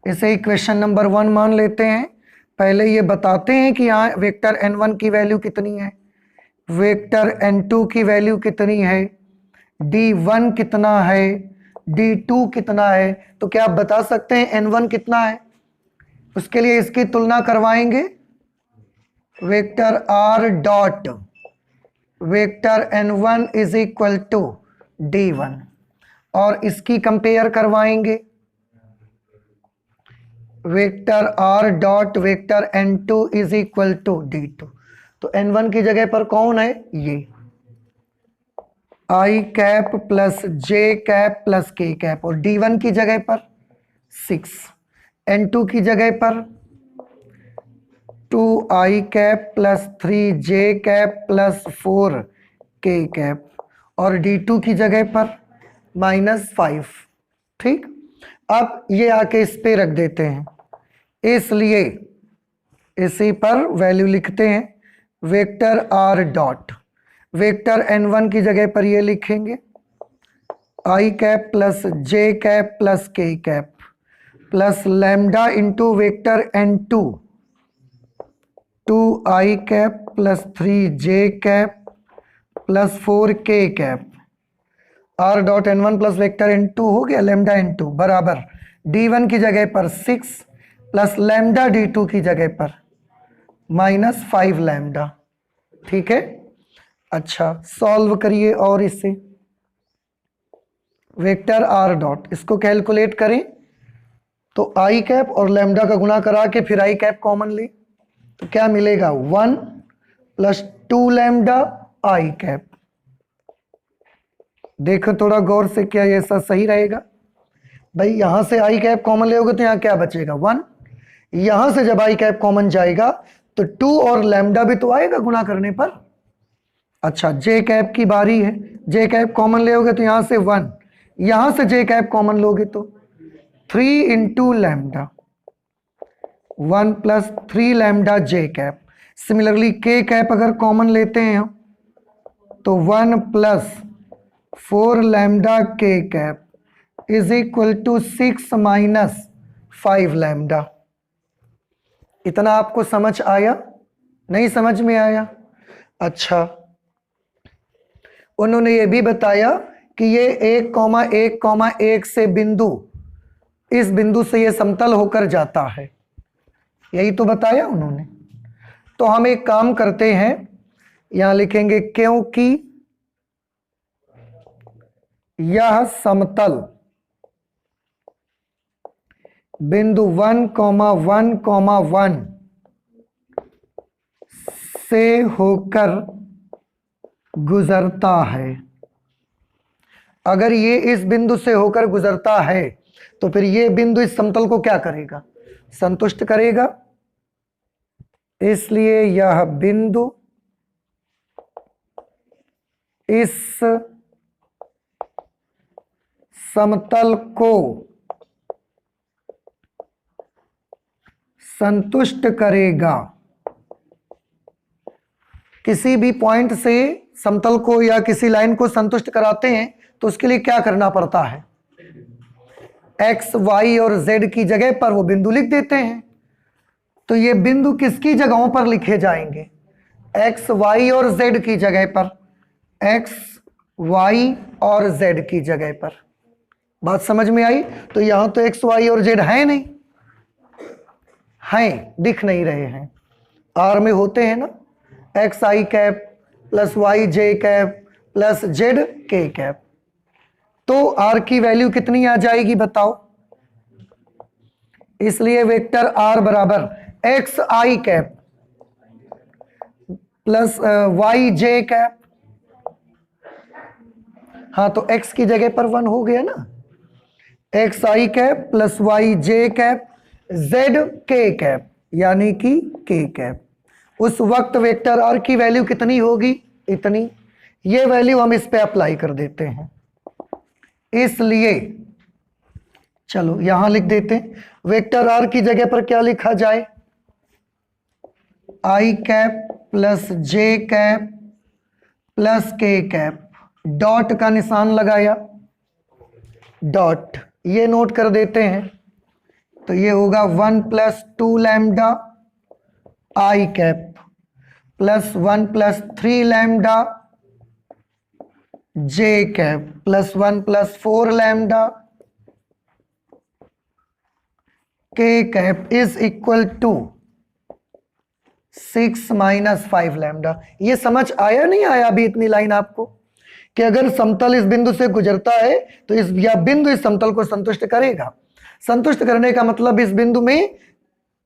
इसे इक्वेशन नंबर 1 मान लेते हैं। पहले ये बताते हैं कि यहाँ वेक्टर n1 की वैल्यू कितनी है, वेक्टर n2 की वैल्यू कितनी है, d1 कितना है, d2 कितना है। तो क्या आप बता सकते हैं n1 कितना है? उसके लिए इसकी तुलना करवाएंगे। Vector r dot vector n1 is equal to d1 और इसकी कंपेयर करवाएंगे vector r dot vector n2 is equal to d2। तो n1 की जगह पर कौन है? ये i cap plus j cap plus k cap, और d1 की जगह पर 6, n2 की जगह पर 2i cap plus 3j cap plus 4k cap, और d2 की जगह पर -5। ठीक, अब ये आके इस पे रख देते हैं, इसलिए इसी पर वैल्यू लिखते हैं। Vector r dot vector n1 की जगह पर ये लिखेंगे i cap plus j cap plus k cap plus lambda into vector n2 2i cap plus 3j cap plus 4k cap. r dot n1 plus vector n2 हो गया lambda n2 बराबर d1 की जगह पर 6 प्लस लैम्डा d2 की जगह पर -5 lambda. ठीक है, अच्छा सॉल्व करिए और इसे वेक्टर r डॉट इसको कैलकुलेट करें तो i कैप और लैम्डा का गुणा करा के फिर i कैप कॉमन ले तो क्या मिलेगा? 1 प्लस 2 लैम्डा i कैप। देखो थोड़ा गौर से, क्या ये ऐसा सही रहेगा? भाई यहां से i कैप कॉमन लेोगे तो यहां क्या बचेगा? 1। यहां से जब i कैप कॉमन जाएगा तो 2 और लैम्डा भी तो आएगा गुणा करने पर। अच्छा j कैप की बारी है, j कैप कॉमन लेोगे तो यहां से 1, यहां से j कैप कॉमन लोगे तो 3 into lambda 1 plus 3 lambda j cap. Similarly k cap अगर कॉमन लेते हैं तो 1 plus 4 lambda k cap is equal to 6 minus 5 lambda. इतना आपको समझ आया? नहीं समझ में आया? अच्छा, उन्होंने ये भी बताया कि ये 1,1,1 से बिंदु, इस बिंदु से ये समतल होकर जाता है, यही तो बताया उन्होंने। तो हम एक काम करते हैं, यहां लिखेंगे क्योंकि यह समतल बिंदु 1,1,1 से होकर गुजरता है। अगर ये इस बिंदु से होकर गुजरता है तो फिर ये बिंदु इस समतल को क्या करेगा? संतुष्ट करेगा। इसलिए यह बिंदु इस समतल को संतुष्ट करेगा। किसी भी पॉइंट से समतल को या किसी लाइन को संतुष्ट कराते हैं तो उसके लिए क्या करना पड़ता है? एक्स, वाई और जेड की जगह पर वो बिंदु लिख देते हैं। तो ये बिंदु किसकी जगहों पर लिखे जाएंगे? एक्स, वाई और जेड की जगह पर। एक्स, वाई और जेड की जगह पर। बात समझ में आई? तो यहां तो एक्स, वाई और जेड है नहीं, हैं, दिख नहीं रहे हैं। आर में होते हैं ना, एक्स आई कैप प्लस वाई जे कैप प्लस जेड के कैप। तो आर की वैल्यू कितनी आ जाएगी बताओ? इसलिए वेक्टर आर बराबर एक्स आई कैप प्लस वाई जे कैप। हाँ, तो एक्स की जगह पर 1 हो गया ना। एक्स आई कैप प्लस वाई जे कैप जेड के कैप, यानी कि के कैप। उस वक्त वेक्टर आर की वैल्यू कितनी होगी? इतनी। ये वैल्यू हम इस पे अप्लाई कर देते हैं। इसलिए चलो यहां लिख देते हैं, वेक्टर आर की जगह पर क्या लिखा जाए? आई cap plus j cap plus k cap. Dot का निशान लगाया, डॉट, ये नोट कर देते हैं। तो ये होगा 1 plus 2 lambda I cap plus 1 plus 3 lambda J cap plus 1 plus 4 lambda K cap is equal to 6 minus 5 lambda. ये समझ आया नहीं आया अभी इतनी लाइन आपको? कि अगर समतल इस बिंदु से गुजरता है तो इस या बिंदु इस समतल को संतुष्ट करेगा। संतुष्ट करने का मतलब इस बिंदु में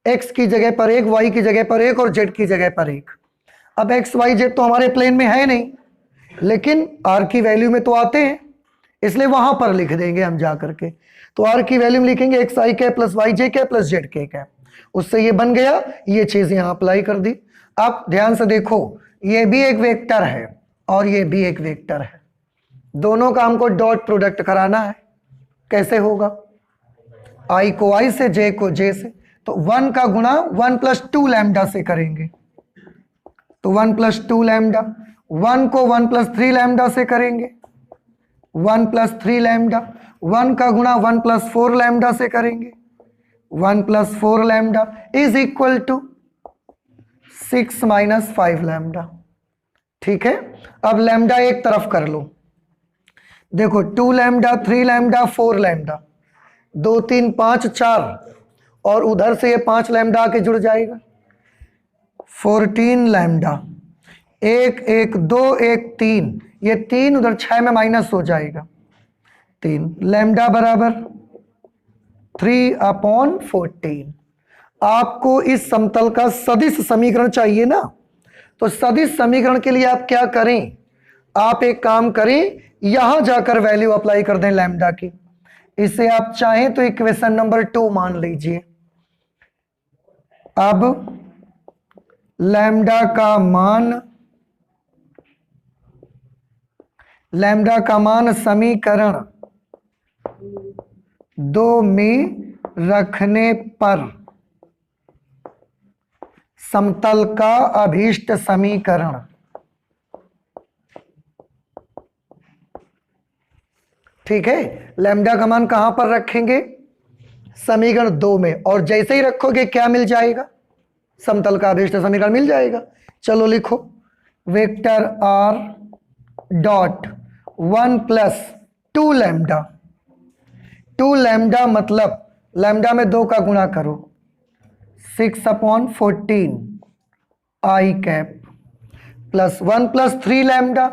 x की जगह पर 1, y की जगह पर 1 और z की जगह पर 1। अब x, y, z तो हमारे प्लेन में है नहीं, लेकिन r की वैल्यू में तो आते हैं, इसलिए वहां पर लिख देंगे हम जा करके। तो r की वैल्यू में लिखेंगे एक्स आई कैप प्लस वाई जे कैप प्लस जेड के कैप। उससे ये बन गया, ये चीज यहां अप्लाई कर दी। अब ध्यान से देखो, ये भी एक वेक्टर है और ये भी एक वेक्टर है। दोनों का हमको डॉट प्रोडक्ट कराना है। कैसे होगा? आई को आई से, जे को जे से। तो 1 का गुणा 1 प्लस 2 लैम्डा से करेंगे, तो 1 प्लस 2 लैम्डा। 1 को 1 प्लस 3 लैम्डा से करेंगे, 1 प्लस 3 लैम्डा। 1 का गुणा 1 प्लस 4 लैम्डा से करेंगे, 1 plus 4 lambda is equal to 6 minus 5 lambda. ठीक है, अब लैम्डा एक तरफ कर लो। देखो 2 लैम्डा, 3 लैम्डा, 4 लैम्डा, 2 3 5 4, और उधर से ये 5 लैम्डा आके जुड़ जाएगा, 14 लैम्डा। 1 1 2 1 3, ये 3 उधर 6 में माइनस हो जाएगा, 3 लैम्डा बराबर 3/14। आपको इस समतल का सदिश समीकरण चाहिए ना, तो सदिश समीकरण के लिए आप क्या करें? आप एक काम करें, यहां जाकर वैल्यू अप्लाई कर दें लैम्डा की। इसे आप चाहें तो इक्वेशन नंबर 2 मान लीजिए। अब लैम्डा का मान समीकरण 2 में रखने पर समतल का अभीष्ट समीकरण। ठीक है, लैम्डा का मान कहां पर रखेंगे? समीकरण 2 में। और जैसे ही रखोगे क्या मिल जाएगा? समतल का अभीष्ट समीकरण मिल जाएगा। चलो लिखो, vector are dot 1 plus 2 lambda. 2 lambda मतलब लैम्डा में 2 का गुणा करो, 6/14 i cap plus 1 plus 3 lambda,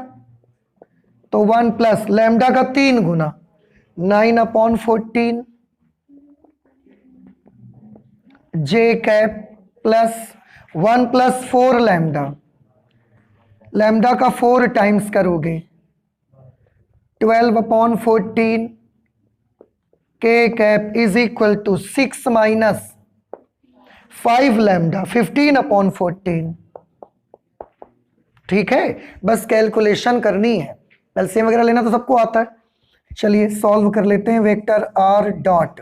तो 1 प्लस लैम्डा का 3 गुना 9/14 j cap plus 1 plus 4 lambda lambda का 4 टाइम्स करोगे 12/14 k cap is equal to 6 minus 5 lambda 15/14। ठीक है, बस कैलकुलेशन करनी है, एलसीएम वगैरह लेना तो सबको आता है। चलिए सॉल्व कर लेते हैं। वेक्टर आर डॉट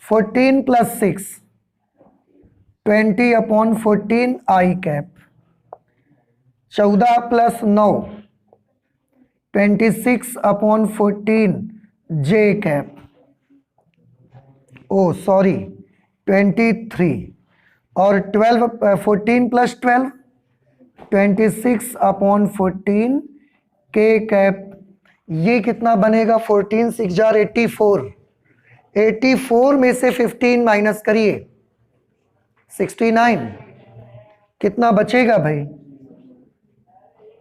14 + 6 20/14 आई कैप, 14 + 9 26/14 जे कैप, ओ सॉरी 23, और 14 + 12 26/14 के कैप। ये कितना बनेगा? 14 6 जार 84, 84 में से 15 माइनस करिए 69, कितना बचेगा भाई?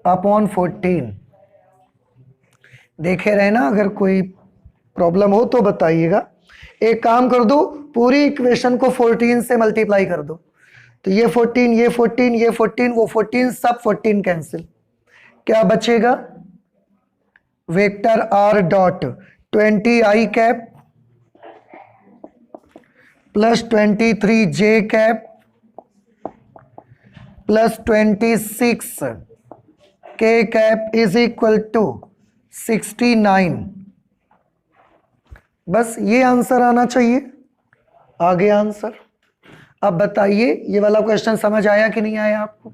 /14। देखे रहे ना, अगर कोई प्रॉब्लम हो तो बताइएगा। एक काम कर दो, पूरी इक्वेशन को 14 से मल्टीप्लाई कर दो, तो ये 14 ये 14 ये 14 वो 14, सब 14 कैंसिल, क्या बचेगा? वेक्टर आर डॉट 20 आई कैप प्लस 23 जे कैप प्लस 26 के कैप इज इक्वल टू 69। बस ये आंसर आना चाहिए। आगे आंसर। अब बताइए, ये वाला क्वेश्चन समझ आया कि नहीं आया? आपको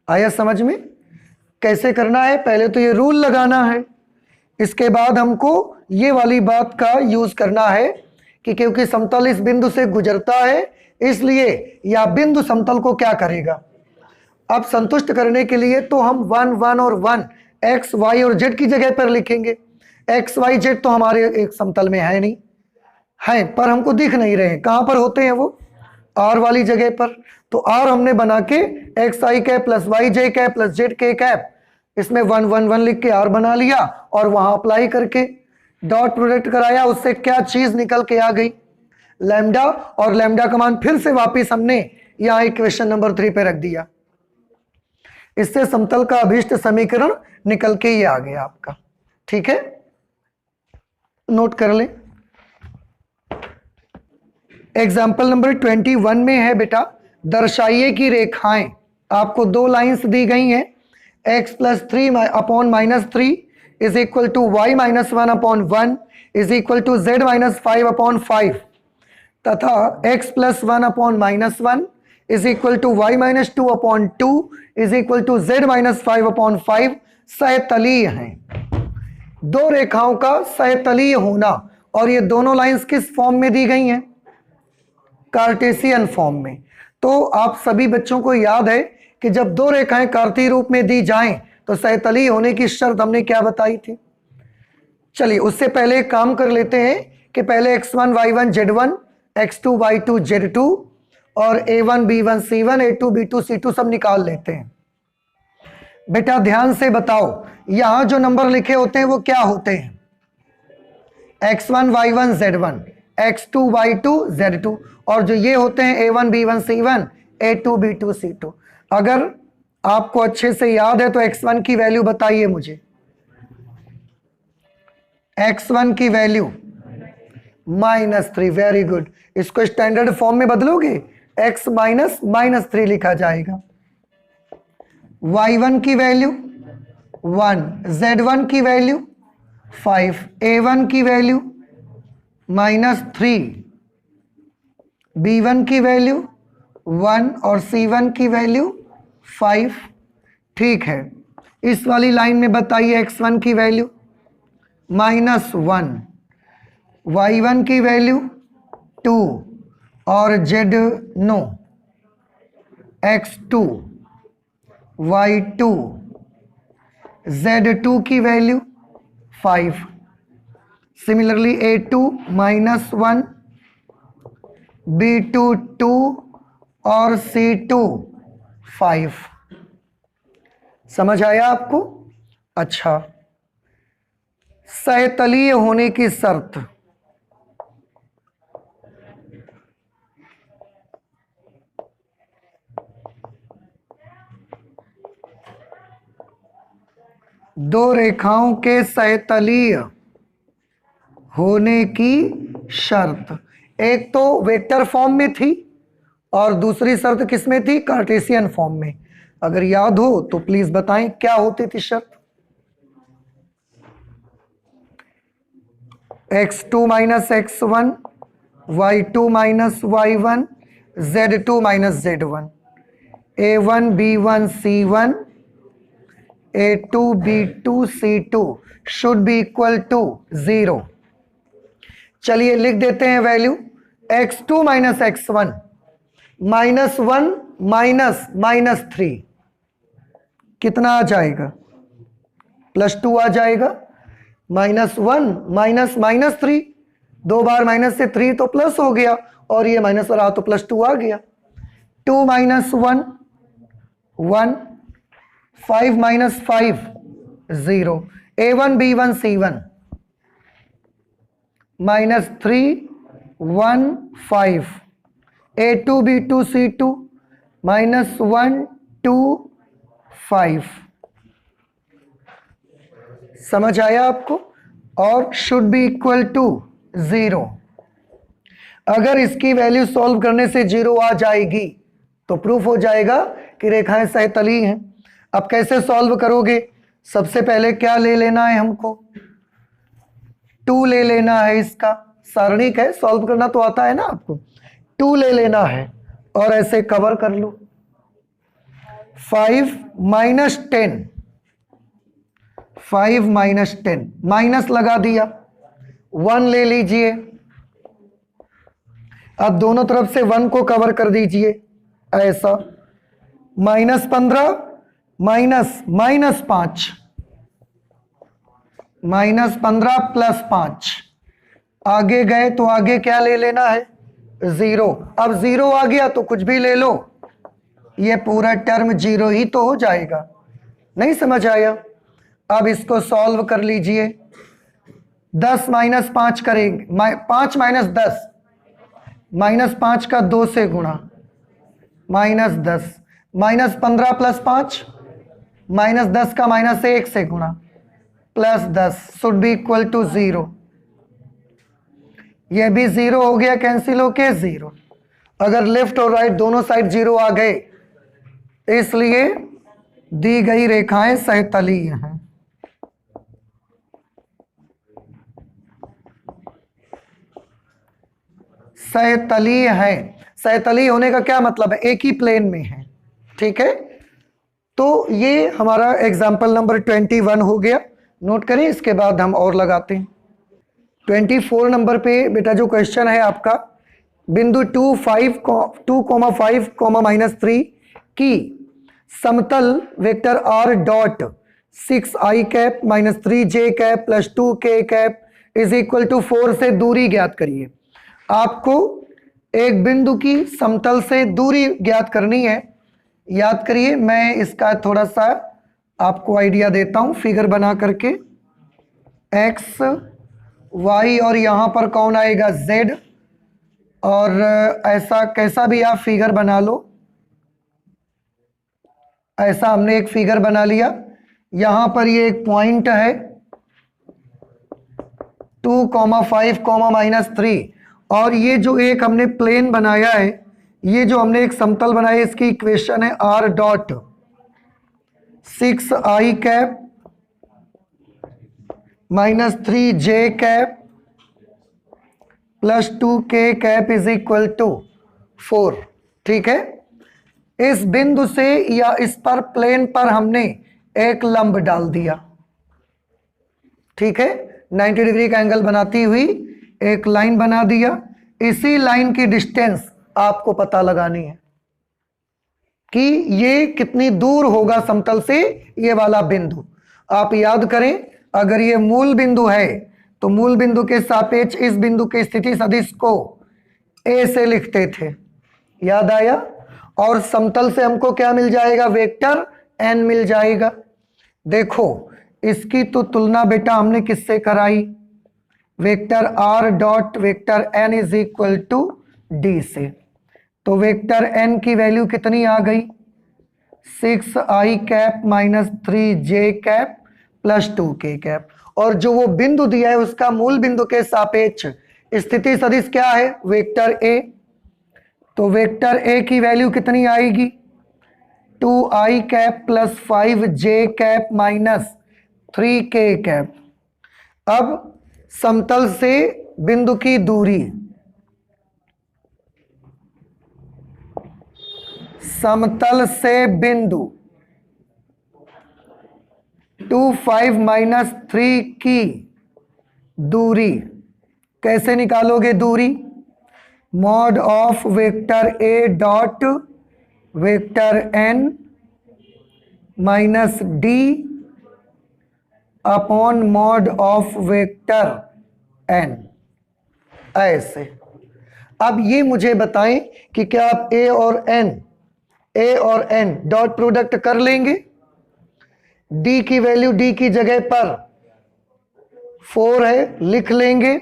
आया समझ में? कैसे करना है? पहले तो ये रूल लगाना है, इसके बाद हमको ये वाली बात का यूज करना है कि क्योंकि समतल इस बिंदु से गुजरता है, इसलिए यह बिंदु समतल को क्या करेगा? अब संतुष्ट करने के लिए तो हम 1 1 और 1 एक्स वाई और जेड की जगह पर लिखेंगे। एक्स वाई जेड तो हमारे एक समतल में है नहीं, है पर हमको दिख नहीं रहे हैं। कहां पर होते हैं वो? आर वाली जगह पर। तो आर हमने बना के एक्स आई कैप प्लस वाई जे कैप प्लस जेड के कैप, इसमें 1 1 1 लिख के आर बना लिया, और वहां अप्लाई करके डॉट प्रोडक्ट कराया, उससे क्या चीज निकल के आ गई? लैम्डा। और लैम्डा का मान फिर से वापिस हमने यहां इक्वेशन नंबर 3 पे रख दिया। इससे समतल का अभीष्ट समीकरण निकल के ये आ गया आपका। ठीक है, नोट कर ले। एग्जाम्पल नंबर 21 में है बेटा, दर्शाइए कि रेखाएं, आपको दो लाइंस दी गई हैं, x + 3/-3 is equal to y - 1/1 is equal to z - 5/5, तथा x + 1/-1 is equal to y - 2/2 is equal to z - 5/5 सहतलीय हैं। दो रेखाओं का सहतलीय होना, और ये दोनों लाइंस किस फॉर्म में दी गई हैं? कार्टेशियन फॉर्म में। तो आप सभी बच्चों को याद है कि जब दो रेखाएं कार्तीय रूप में दी जाएं तो सहतलीय होने की शर्त हमने क्या बताई थी? चलिए उससे पहले एक काम कर लेते हैं कि पहले x1 y1 z1 x2 y2 z2 और a1 b1 c1 a2 b2 c2 सब निकाल लेते हैं। बेटा ध्यान से बताओ, यहां जो नंबर लिखे होते हैं वो क्या होते हैं? x1 y1 z1 x2 y2 z2, और जो ये होते हैं a1 b1 c1 a2 b2 c2। अगर आपको अच्छे से याद है तो x1 की वैल्यू बताइए मुझे। x1 की वैल्यू -3, वेरी गुड। इसको स्टैंडर्ड फॉर्म में बदलोगे, x -3 लिखा जाएगा। y1 की वैल्यू 1, z1 की वैल्यू 5, a1 की वैल्यू -3, b1 की वैल्यू 1 और c1 की वैल्यू 5। ठीक है, इस वाली लाइन में बताइए x1 की वैल्यू -1, y1 की वैल्यू 2 और z no x2 y2 z2 की वैल्यू 5। सिमिलरली a2 -1 b2 2 और c2 5। समझ आया आपको? अच्छा, सहतलीय होने की शर्त। दो रेखाओं के सहतलीय होने की शर्त, एक तो वेक्टर फॉर्म में थी और दूसरी शर्त किस में थी? कार्टेशियन फॉर्म में। अगर याद हो तो प्लीज बताएं क्या होती थी शर्त? x2 minus x1, y2 minus y1, z2 minus z1, a1 b1 c1, a2 b2 c2 should be equal to 0। चलिए लिख देते हैं value. x2 minus x1 -1 minus -3 कितना आ जाएगा? +2 आ जाएगा। -1 माइनस -3, 2 बार माइनस से 3 तो प्लस हो गया, और ये माइनस रहा तो +2 आ गया। 2 minus 1 1, 5 minus 5 0, a1 b1 c1 -3 1 5, a2 b2 c2 -1 2 5। समझ आया आपको? और शुड बी इक्वल टू 0। अगर इसकी वैल्यू सॉल्व करने से 0 आ जाएगी तो प्रूफ हो जाएगा कि रेखाएं सहतली हैं। अब कैसे सॉल्व करोगे? सबसे पहले क्या ले लेना है हमको? 2 ले लेना है। इसका सारणिक है, सॉल्व करना तो आता है ना आपको। 2 ले लेना है और ऐसे कवर कर लो। 5 माइनस 10, 5 माइनस 10, माइनस लगा दिया। 1 ले लीजिए। अब दोनों तरफ से 1 को कवर कर दीजिए ऐसा। -15 माइनस -5, -15 प्लस 5। आगे गए तो आगे क्या ले लेना है? 0। अब 0 आ गया तो कुछ भी ले लो, ये पूरा टर्म 0 ही तो हो जाएगा। नहीं समझ आया? अब इसको सॉल्व कर लीजिए। 10 माइनस 5 करेंगे, 5 माइनस 10, -5 का 2 से गुणा, -10, -15 प्लस 5, -10 का -1 से गुणा, +10 शुड बी इक्वल टू 0। ये भी 0 हो गया, कैंसिल होके 0। अगर लेफ्ट और राइट दोनों साइड 0 आ गए, इसलिए दी गई रेखाएं सहतलीय हैं। सहतलीय है। सहतलीय होने का क्या मतलब है? एक ही प्लेन में है। ठीक है, तो ये हमारा एग्जाम्पल नंबर 21 हो गया। नोट करें, इसके बाद हम और लगाते हैं। 24 नंबर पे बेटा जो क्वेश्चन है आपका, बिंदु 2, 5, 2,5, की समतल vector r dot 6i cap -3j cap plus 2k cap is equal to 4 से दूरी ज्ञात करिए। आपको एक बिंदु की समतल से दूरी ज्ञात करनी है। याद करिए, मैं इसका थोड़ा सा आपको आइडिया देता हूं फिगर बना करके। x y और यहां पर कौन आएगा? z। और ऐसा कैसा भी आप फिगर बना लो, ऐसा हमने एक फिगर बना लिया। यहां पर ये एक पॉइंट है 2,5, -3, और ये जो एक हमने प्लेन बनाया है, ये जो हमने एक समतल बनाया, इसकी इक्वेशन है r dot 6i cap -3j cap plus 2k cap is equal to 4। ठीक है, इस बिंदु से या इस पर प्लेन पर हमने एक लंब डाल दिया। ठीक है, 90 डिग्री का एंगल बनाती हुई एक लाइन बना दिया। इसी लाइन की डिस्टेंस आपको पता लगानी है कि ये कितनी दूर होगा समतल से ये वाला बिंदु। आप याद करें, अगर ये मूल बिंदु है तो मूल बिंदु के सापेक्ष इस बिंदु के स्थिति सदिश को a से लिखते थे। याद आया? और समतल से हमको क्या मिल जाएगा? वेक्टर n मिल जाएगा। देखो, इसकी तो तुलना बेटा हमने किससे कराई? Vector r dot vector n is equal to d से। तो वेक्टर n की वैल्यू कितनी आ गई? 6i cap -3j cap plus 2k cap. और जो वो बिंदु दिया है उसका मूल बिंदु के सापेक्ष स्थिति सदिश क्या है? Vector A. तो वेक्टर ए की वैल्यू कितनी आएगी? 2i cap plus 5j cap minus 3k cap. अब समतल से बिंदु की दूरी, समतल से बिंदु 2 5 माइनस 3 की दूरी कैसे निकालोगे? दूरी mod of vector A dot vector N minus D upon mod of vector N, ऐसे। अब ये मुझे बताएं कि क्या आप ए और एन डॉट प्रोडक्ट कर लेंगे? डी की वैल्यू डी की जगह पर 4 है, लिख लेंगे,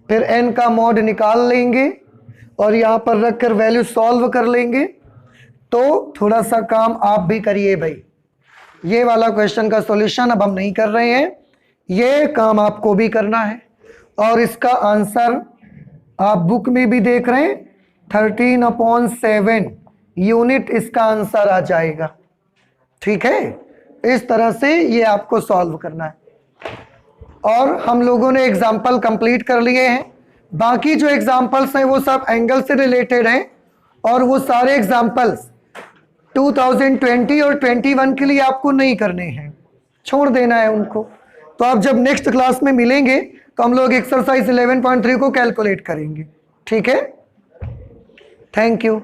फिर एन का मॉड निकाल लेंगे और यहां पर रखकर वैल्यू सॉल्व कर लेंगे। तो थोड़ा सा काम आप भी करिए भाई। ये वाला क्वेश्चन का सॉल्यूशन अब हम नहीं कर रहे हैं, ये काम आपको भी करना है। और इसका आंसर आप बुक में भी देख रहे हैं, 13/7 यूनिट इसका आंसर आ जाएगा। ठीक है, इस तरह से ये आपको सॉल्व करना है। और हम लोगों ने एग्जाम्पल कंप्लीट कर लिए हैं। बाकी जो एग्जाम्पल्स हैं वो सब एंगल से रिलेटेड हैं और वो सारे एग्जाम्पल्स 2020 और 21 के लिए आपको नहीं करने हैं, छोड़ देना है उनको। तो आप जब नेक्स्ट क्लास में मिलेंगे तो हम लोग एक्सरसाइज 11.3 को कैलकुलेट करेंगे। ठीक है, थैंक यू।